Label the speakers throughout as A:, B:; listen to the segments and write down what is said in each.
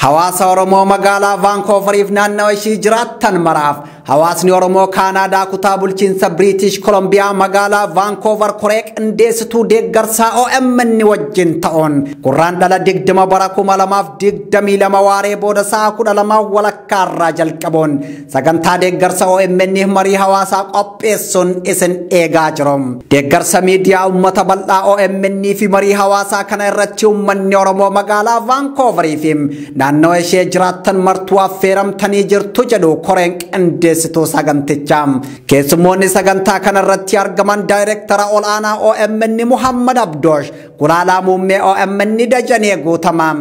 A: Hawaasa Oromoo magaalaa Vancouver naannawaa ishee jiraattan maraaf hawaasni Oromoo Kaanaadaa kutaa bulchiinsa British Columbia magaalaa Vancouver koree qindeessituu deeggarsaa OMN wajjin ta'uun gurraandhala 20 bara 2022 waaree booda sa'a 12 walakkaarraa jalqabuun sagantaa deeggarsa OMN marii hawaasaa qopheessuun isin eegaa jiru. Deeggarsa miidiyaa uummata bal'aa OMN fi marii hawaasaa kana irratti uummanni Oromoo magaalaa Vancouver fi naannoo ishee jiraattan martuu affeeramtanii jirtu jedhu koreen qindeessituu sagantichaa. Keessummoonni sagantaa kana irratti argaman daayireektara olaanaa OMN Muhammad Abdoosh, gulaalaa muummee OMN Dajanee Guutamaa,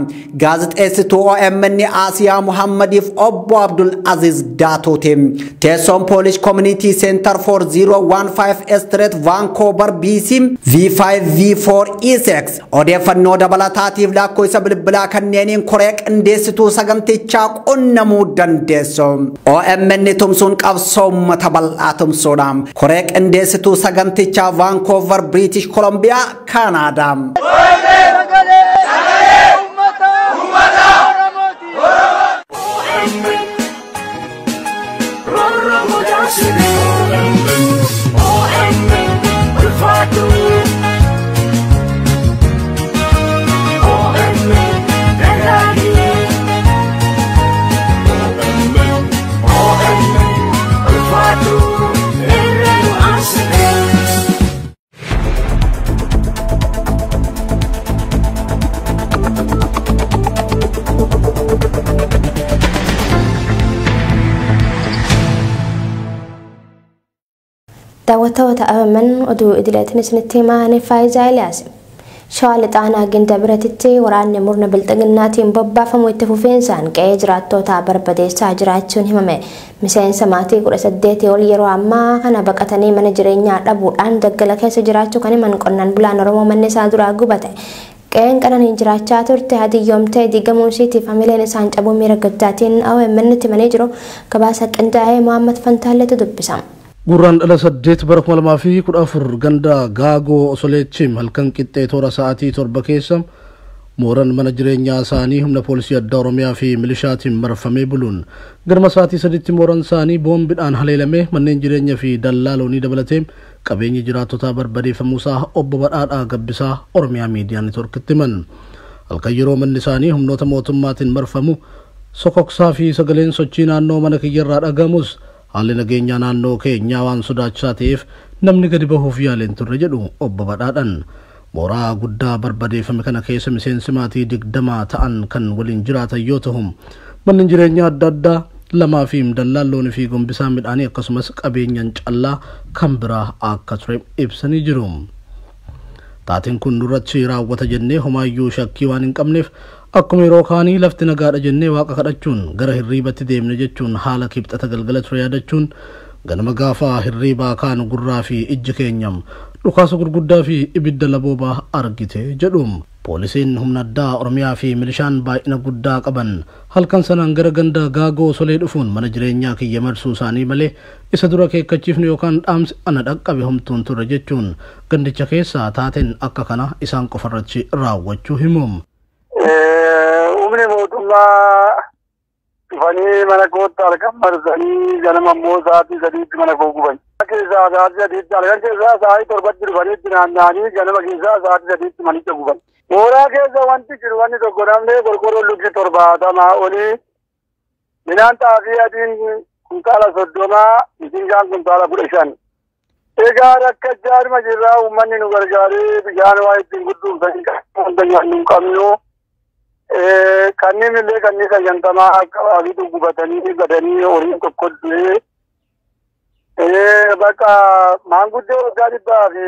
A: gaazexeessituu OMN Asiyaa Muhammadiif obbo Abdul Aziz Daatuuti. Teessoon Polish Community Center for 015 Street Vancouver BC V5V4E6 odeeffannoo dabalataatiif lakkoofsa bilbilaa kanneeniin koree qindeessituu sagantichaa qunnamuu dandeessu. OMN tumsuun qabsoo uummata bal'aa tumsuudha. Koree qindeessituu sagantichaa Vancouver British Columbia Canada.
B: daawwattoota OMN oduu idileetiin isinitti himaa Faayisaa Eliyaas. Shawaa lixaanaa ginda biratitti waraanni murna bilxiginnaatiin bobbaafamu itti fufiinsaan qe'ee jiraattota barbadeessaa jiraachuun himame. Miseensa maatii 18 ol yeroo ammaa kana baqatanii mana jireenyaa dhabuudhaan daggala keessa jiraachuu kan himan qonnaan bulaan Oromoo manni isaa duraa gubate. Qe'een qananiin jiraachaa turte hadiyyoomtee diigamuu isiitiif hamileen isaan cabuu miira gaddaatiin OMN itti himanii jiru. Gabaasa qindaa'ee Muhammad Fantaalleetu dubbisa.
C: Gurraandhala 8 bara 2014 ganda Gaagoo Osoleechim halkan qixxee toora sa'aatii 7 keessa mooran mana jireenyaa isaanii humna poolisii addaa Oromiyaa fi milishaatiin marfamee buluun garma sa'aatii 3tti mooran isaanii boombiidhaan haleelamee manneen jireenyaa fi dallaa loonii dabalatee qabeenyi jiraattotaa barbadeeffamuusaa obbo Badhaadhaa Gabbisaa Oromiyaa Miidiyaa Neetworkitti himan. Halkan yeroo manni isaanii humnoota mootummaatiin marfamu sokoksaa fi sagaleen sochii naannoo mana kiyyarraa dhagahamus haalli nageenyaa naannoo keenyaa waan sodaachisaa ta'eef namni gadi bahuuf yaaleen turre jedhu obbo Badhaadhaan. Mooraa guddaa barbadeeffame kana keessa miseensi maatii 20 ta'an kan waliin jiraatan yoo ta'u manneen jireenyaa adda addaa lamaa fi dallaan loonii fi gombisaa midhaanii akkasumas qabeenyaan callaa kan biraa akka ture ibsanii jiru. Taateen kun duratti raawwata jennee homaayyuu shakkii waan hin qabneef akkuma yeroo kaanii lafti nagaadha jennee waaqa kadhachuun gara hirriibatti deemne jechuun haala kibxata galgala ture yaadachuun ganama gaafa hirriibaa kaan gurraa fi ijji keenyam dhukaasa gurguddaa fi ibidda laboobaa argite jedhu. Poolisiin humna addaa Oromiyaa fi milishaan baay'ina guddaa qaban halkan sanaan gara ganda Gaagoo Solee dhufuun mana jireenyaa kiyya marsuu isaanii malee isa dura keekkachiifne yookaan dhaamsi ana dhaqqabe homtuun turre jechuun gandicha keessaa taateen akka kana isaan qofarratti raawwachuu himu.
D: Umni mootummaa dhufanii mana kootti argan marsanii ganama immoo sa'aatii 3tti mana koo guban. Keessaa sa'aatii 3tti argan keessaa sa'aatii 7tti dhufanii itti naanna'anii ganama keessaa sa'aatii 3tti manicha guban. Mooraa keessa wanti jiru wanni tokko namni qorqorroon lukki 70 olii midhaan xaafii adiin kuntaala 30 mishingaan kuntaala 15. Egaa rakka jaarma jirraa uummanni nu gargaaree bishaan waa ittiin gudduufsanii wanta nyaannu hin qabnu. Kanneen illee kanneen sayyantamaa akka abiitu gubatanii gadanii horiin tokko du'ee bakka maanguddoo waggaa 100 fi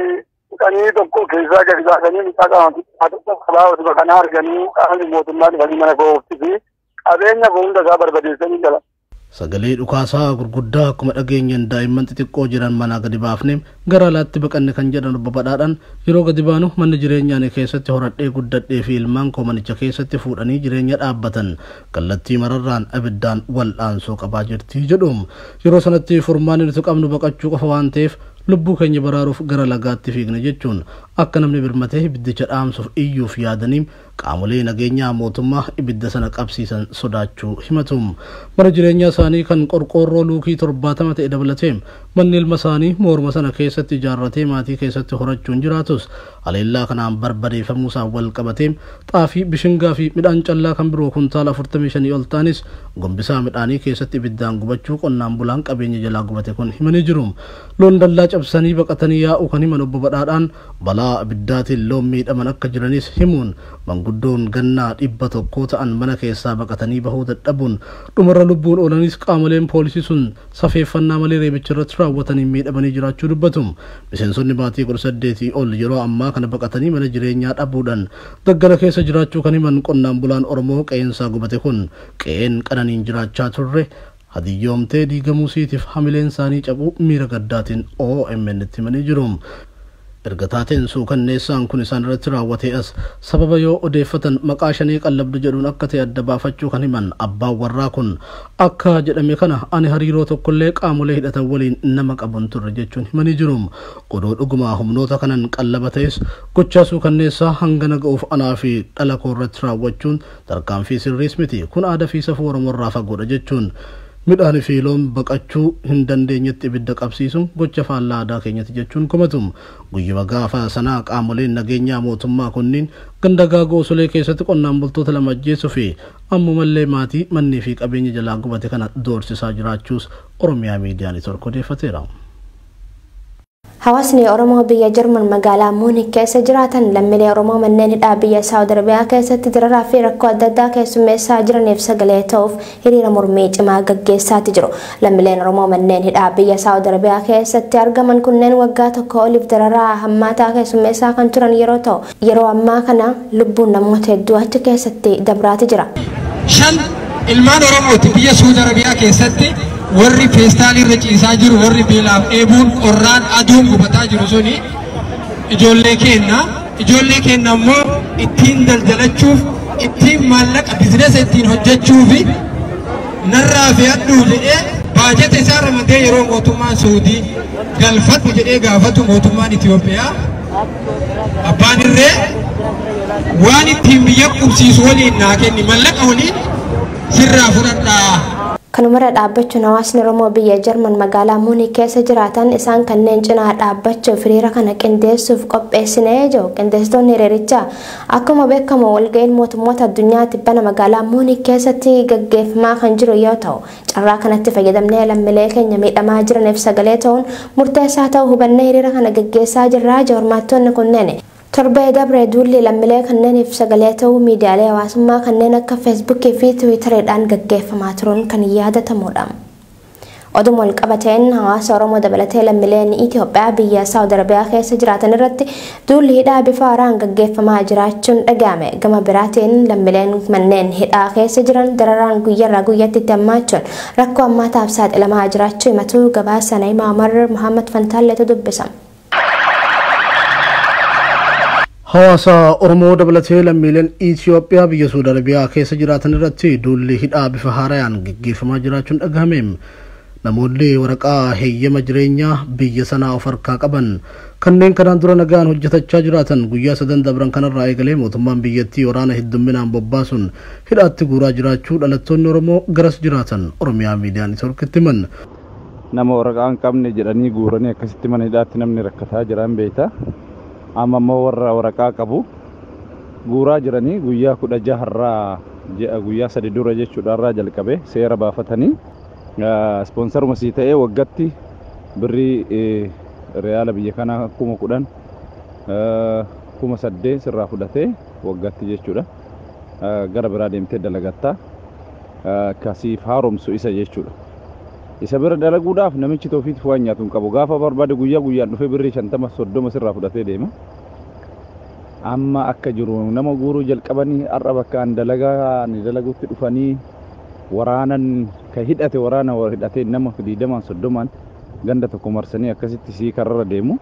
D: kanneen tokko keessaa gadi baasanii miidhaa qaama tokko qabaa osoo kana arganii qaamni mootummaa dhufanii mana koofti fi qabeenya hunda isaa barbadeessanii jala.
C: Sagalee dhukaasaa gurguddaa akkuma dhageenyaan daa'imman xixiqqoo jiran manaa gadi baafne gara alaatti baqanne kan jedhan obbo Badhaadhaan yeroo gadi baanu manni jireenyaa keessatti horadhee guddadhee fi ilmaan koo manicha keessatti fuudhanii jireenya dhaabbatan kallattii mararraan abiddaan wal'aansoo qabaa jirti jedhu. Yeroo sanatti furmaanni nuti qabnu baqachuu qofa waan ta'eef lubbuu keenya baraaruuf gara lagaatti fiigne jechuun akka namni birmatee ibiddicha dhaamsuuf iyyuuf yaadaniin qaamolee nageenyaa mootummaa ibidda sana qabsiisan sodaachuu himatu. Mana jireenyaa isaanii kan qorqoorroo luukii 70 ta'e dabalatee manni ilma isaanii moorma sana keessatti ijaarratee maatii keessatti horachuun jiraatus haleellaa kanaan barbadeeffamuu isaa wal qabatee xaafii bishingaa fi midhaan callaa kan biroo kuntaala 45 ol ta'anis gombisaa midhaanii keessatti ibiddaan gubachuu qonnaan bulaan qabeenya jalaa gubate kun himanii jiru. Loon dallaa cabsanii baqatanii yaa'uu kan himan obbo Badhaadhaan balaa ibiddaatiin loon miidhaman akka jiranis himuun manguddoon gannaa 100 ta'an mana keessaa baqatanii bahuu dadhabuun dhumarra lubbuun oolanis qaamoleen poolisii sun safeeffannaa malee reebicha irratti raawwatanii miidhamanii jiraachuu dubbatu. Miseensonni maatii 18 ol yeroo ammaa kana baqatanii mana jireenyaa dhabuudhaan daggala keessa jiraachuu kan himan qonnaan bulaan Oromoo qe'eensaa gubate kun qe'een qananiin jiraachaa turre hadiyyoomtee diigamuu siitiif hamileen isaanii cabuu miira gaddaatiin OMN itti himanii jiru. Erga taateen suukanneessaan kun isaan irratti raawwatee as sababa yoo odeeffatan maqaa shanii qallabdu jedhuun akka ta'e adda baafachuu kan himan abbaan warraa kun akka jedhame kana ani hariiroo tokkollee qaamolee hidhatan waliin nama qabun turre jechuun himanii jiru. Odoo dhugumaa humnoota kanan qallaba ta'es gochaa suukanneessaa hangana ga'uuf anaa fi dhala koo irratti raawwachuun tarkaanfii sirriis miti kun aadaa fi safuu Oromoorraa fagoodha jechuun midhaan fi loon baqachuu hin dandeenyetti ibidda qabsiisuun gocha faallaa aadaa keenyatti jechuun komatu. Guyyuma gaafa sanaa qaamoleen nageenyaa mootummaa kunniin ganda gaagoo Osolee keessatti qonnaan bultoota 2 ajjeesuu fi ammumallee maatii mannii fi qabeenya jalaa gubate kana doorsisaa jiraachuus Oromiyaa Miidiyaa Neetwork odeeffateera.
B: Hawaasni Oromoo biyya Jarman magaalaa Muunik keessa jiraatan lammiilee Oromoo manneen hidhaa biyya Saawud Arabiyaa keessatti dararaa fi rakkoo adda addaa keessummeessaa jiraniif sagalee ta'uuf hiriira mormii cimaa gaggeessaati jiru. Lammiileen Oromoo manneen hidhaa biyya Saawud Arabiyaa keessatti argaman kunneen waggaa tokko oliif dararaa hammaataa keessummeessaa kan turan yeroo ta'u yeroo ammaa kana lubbuun namoota hedduu achi keessatti dabraati jira.
E: Shan ilmaan Oromooti biyya Saawud Arabiyaa keessatti warri feestaalii irra ciisaa jiru warri beelaaf dheebuun qorraan aduun gubataa jiru suni ijoollee keenya ammoo ittiin daldalachuuf ittiin maallaqa bizinesa ittiin hojjechuufi narraa fe'adhuu jedhee baajata isaa ramadee yeroo mootummaan Saawudii galfatu jedhee gaafatu mootummaan Itoophiyaa abbaan irree waan ittiin biyya qubsiisu waliin naa kenni maallaqa waliin sirraa fudhadhaa.
B: Kanumara dhaabbachuun hawaasni Oromoo biyya Jarman magaalaa Muunik keessa jiraatan isaan kanneen cinaa dhaabbachuuf hiriira kana qindeessuuf qopheessinee jiru. Qindeessitoonni hiriirichaa akkuma beekamu walga'iin mootummoota addunyaatti bana magaalaa Muunik keessatti gaggeeffamaa kan jiru yoo ta'u carraa kanatti fayyadamnee lammiilee keenya miidhamaa jiraniif sagalee ta'uun murteessaa ta'uu hubannee hiriira kana gaggeessaa jirra. Hormaattonni kunneen torbee dabre duulli lammiilee kanneeniif sagalee ta'uu miidiyaalee hawaasummaa kanneen akka feesbuukii fi tiwiitariidhaan gaggeeffamaa turuun kan yaadatamudha. Oduma wal qabateen hawaasa Oromoo dabalatee lammiileen Itoophiyaa biyya Saawud Arabiyaa keessa jiraatan irratti duulli hidhaa bifa haaraan gaggeeffamaa jiraachuun dhaga'ame. Gama biraatiin lammiileen manneen hidhaa keessa jiran dararaan guyyaarraa guyyatti itti hammaachuun rakkoo hammaataaf saaxilamaa jiraachuu himatu. Gabaasa Naimaa Umar Muhammad Fantaalleetu dubbisa.
C: Hawaasa Oromoo dabalatee lammiileen Itoophiyaa biyya Saawud Arabiyaa keessa jiraatan irratti duulli hidhaa bifa haaraan gaggeeffamaa jiraachuun dhagahame. Namoonni waraqaa heeyyama jireenyaa biyya sanaa of harkaa qaban kanneen kanaan dura nagaan hojjetachaa jiraatan guyyaa 3 dabran kanarraa eegalee mootummaan biyyattii waraana heddumminaan bobbaasuun hidhaatti guuraa jiraachuu dhalattoonni Oromoo garas jiraatan Oromiyaa Miidiyaa Neetworkitti himan.
F: Nama waraqaa hin qabne jedhanii guuranii akkasitti mana hidhaatti namni rakkataa jiran beekta. Amma immoo warra waraqaa qabu guuraa jiranii guyyaa 16 har'aa guyyaa 3 dura jechuudha irraa jalqabe seera baafatanii sponsoruma sii ta'ee waggaatti birrii reyaala biyya kanaa 10,000 8,000 sirraa fudhatee waggaatti jechuudha gara biraa deemtee dalagatta akkasiif haaromsu isa jechuudha. Isa bira dalaguudhaaf namichi toofiitti waan nyaatu hin qabu gaafa barbaade guyyaan dhufee birrii 50 30 sirraa fudhatee deema. Amma akka jiru nama guuruu jalqabanii har'a bakka an dalagaa ni dalaguutti dhufanii waraanan ka hidhate waraana hidhatee nama 20-30 ganda tokko marsanii akkasitti sii karra deemu.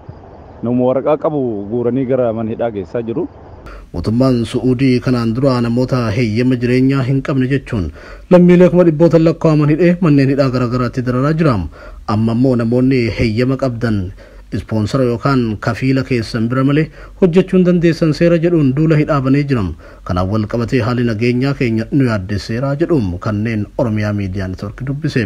F: Nama waraqaa qabu guuranii gara mana hidhaa geessaa jiru.
C: Mootummaan Suudii kanaan dura namoota heeyyama jireenyaa hin qabne jechuun lammiilee 100 lakkaa'aman hidhee manneen hidhaa garaagaraatti dararaa jira. Amma immoo namoonni heeyyama qabdan ispoonsara yookaan kafiila keessan bira malee hojjechuun dandeessan seera jedhuun duula hidhaabanii jiran kanaan wal qabatee haalli nageenyaa keenya nu yaaddeesseera jedhuun kanneen Oromiyaa Miidiyaa Neetwoork dubbise.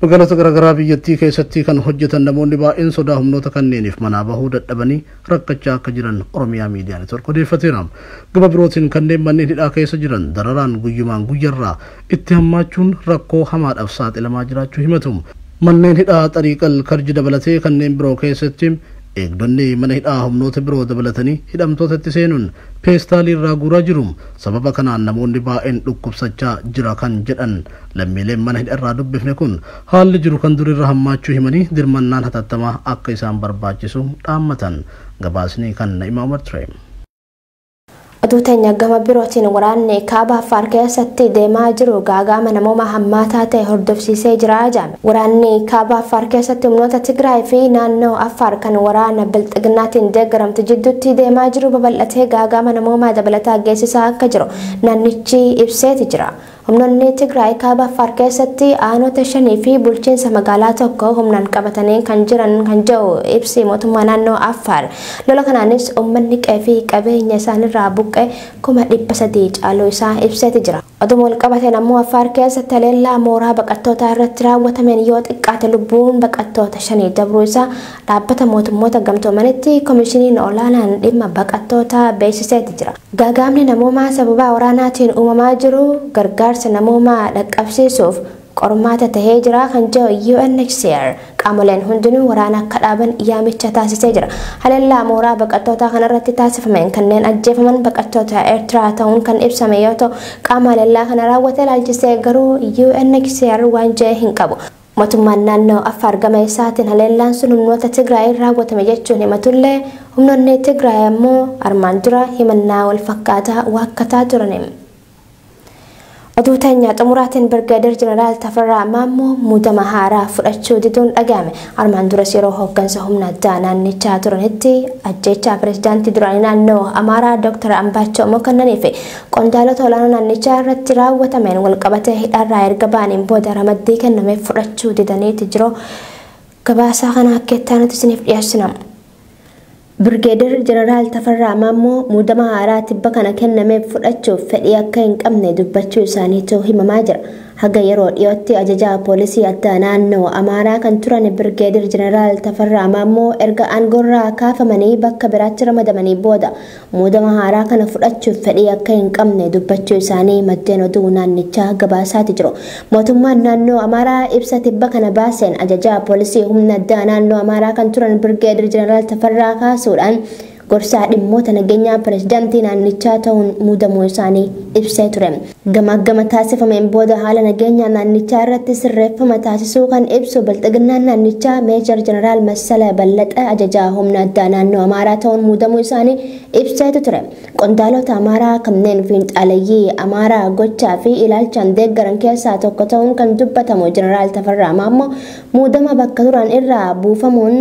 C: Magaalota garaagaraa biyyattii keessatti kan hojjetan namoonni baay'een sodaa humnoota kanneeniif manaa bahuu dadhabanii rakkachaa akka jiran Oromiyaa Miidiyaa Neetwoork odeeffateera. Gama birootiin kanneen manneen hidhaa keessa jiran dararaan guyyumaan guyyarraa itti hammaachuun rakkoo hamaadhaaf saaxilamaa jiraachuu himatu. Manneen hidhaa xariiqal karji dabalatee kanneen biroo keessatti eegdonni mana hidhaa humnoota biroo dabalatanii hidhamtootatti seenuun peestaalii irraa guuraa jiru. Sababa kanaan namoonni baay'een dhukkubsachaa jira kan jedhan lammiileen mana hidhaa irraa dubbifne kun haalli jiru kan durirra hammaachuu himanii dirmannaan hatattamaa akka isaan barbaachisu dhaammatan. Gabaasni kan Na'imaa Umar ture.
B: Aduutanya gama birootiin waraanni kaaba Affaar keessatti deemaa jiru gaagama namooma hammaataa ta'e hordofsiisee jira jedhame. Waraanni kaaba Affaar keessatti humnoota Tigraay fi naannoo Affaar kan waraana bilxiginnaatiin deeggaramtu jidduutti deemaa jiru babal'atee gaagama namooma dabalataa geessisaa akka jiru naannichi ibseeti jira. Humnoonni Tigraay kaaba Affaar keessatti aanota 5 fi bulchiinsa magaalaa tokko humnaan qabatanii kan jiran kan jiru ibsi mootummaa naannoo Affaar. Lola kanaanis uummanni qe'ee qabeenya isaanirraa buqqee 300 caaluu isaa ibseeti jira. Oduma wal qabateen ammoo Affaar keessatti haleellaa mooraa baqattootaa irratti raawwatameen yoo xiqqaate lubbuun baqattoota 5 dabruu isaa dhaabbata mootummoota gamtoomanitti koomishiniin olaanaan dhimma baqattootaa beeksiseeti jira. Gaagaamni namoomaa sababa waraanaatiin uumamaa jiru gargaarsa namoomaa dhaqqabsiisuuf qormaata tahee jira kan jiru UNHCR qaamoleen hundinuu waraana akka dhaaban yaamicha taasisee jira. Haleellaa mooraa baqattootaa kanarratti taasifameen kanneen ajjeefaman baqattoota Eertiraa ta'uun kan ibsame yoo ta'u qaama haleellaa kana raawwate ilaalchisee garuu UNHCR waan jedhe hin qabu. Mootummaan naannoo Affaar gama isaatiin haleellaan sun humnoota Tigraay raawwatame jechuun himatullee humnoonni Tigraay ammoo armaan dura himannaa wal fakkaataa waakkataa turaniin. Aduutanya xumuraatiin Birgaadir Jeneraal Tafarraa Maammoo muudama haaraa fudhachuu diduun dhaga'ame. Armaan duras yeroo hooggansa humna addaa naannichaa turanitti ajjeechaa pireezidaantii duraanii naannoo Amaaraa Dr. Ambaachoo Mokonnoonii fi qondaalota olaanoo naannichaa irratti raawwatameen walqabatee hidhaarraa erga ba'aniin booda ramaddii kennameef fudhachuu didaniiti jiru. Gabaasaa kana akka itti aanutti isiniif dhiyeessina. Birgaadir Jeneraal Tafarraa Maammoo muudama haaraa tibba kana kennameef fudhachuuf fedhii akka hin qabne dubbachuu isaaniitu himamaa jira. Haga yeroo dhiyootti ajajaa poolisii addaa naannoo Amaaraa kan turan Birgaadir Jeneraal Tafarraa Maammoo erga aangoorraa kaafamanii bakka biraatti ramadamanii booda muudama haaraa kana fudhachuuf fedhii akka hin qabne dubbachuu isaanii maddeen oduu naannichaa gabaasaati jiru. Mootummaan naannoo Amaaraa ibsa tibba kana baaseen ajajaa poolisii humna addaa naannoo Amaaraa kan turan Birgaadir Jeneraal Tafarraa kaasuudhaan gorsaa dhimmoota nageenyaa pireezidaantii naannichaa ta'uun muudamuu isaanii ibsee ture. Gama taasifameen booda haala nageenyaa naannichaa irratti sirreeffama taasisuu kan ibsu bilxiginnaan naannichaa Meejor Jeneraal Massala Ballaxaa ajajaa humna addaa naannoo Amaaraa ta'uun muudamuu isaanii ibseetu ture. Qondaalota Amaaraa kanneen fiinxaaleeyyii Amaaraa gochaa fi ilaalchaan deeggaran keessaa tokko ta'uun kan dubbatamu Jeneraal Tafarraa Maammoo muudama bakka turan irraa buufamuun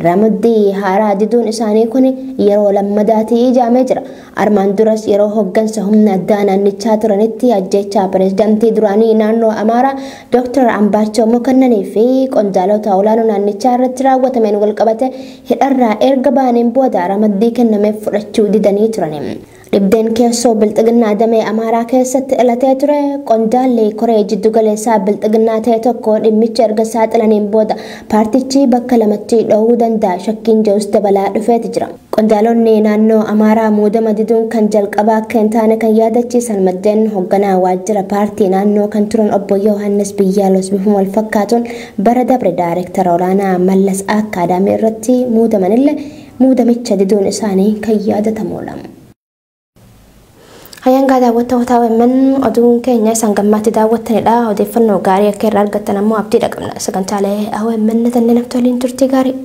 B: ramaddii haaraa diduun isaanii kun yeroo lammadaatii ijaamee jira. Armaan duras yeroo hooggansa humna addaa naannichaa turanitti ajjeechaa pireezidaantii duraanii naannoo Amaaraa Dr. Ambaachoo Mokonnoonii fi qondaalota olaanoo naannichaa irratti raawwatameen walqabate hidharraa erga ba'aniin booda ramaddii kennameef fudhachuu didanii turani. Dhibdeen keessoo bilxiginnaa damee Amaaraa keessatti dhalatee ture qondaalli koree jiddu galeessaa bilxiginnaa ta'e tokko dhimmicha erga saaxilaniin booda paartichi bakka lamatti dhoowwuu danda'a shakkiin jedhus dabalaa dhufeeti jira. Qondaalonni naannoo Amaaraa muudama diduun kan jalqabaa akka hin taane kan yaadachiisan maddeen hoogganaa waajjira paartii naannoo kan turan obbo Yohaannis Biyyaalos bifuma wal fakkaatuun bara dabre daayireektara olaanaa Mallas Akkaadaamii irratti muudamanillee muudamicha diduun isaanii kan yaadatamudha. Hayyangaa daawwattoota OMN oduun keenya isaan gammaatti daawwattanidha. Odeeffannoo gaarii akka irraa argattan ammoo abdiidha qabna. Sagantaalee OMN tanneen akka toliin turtii gaarii.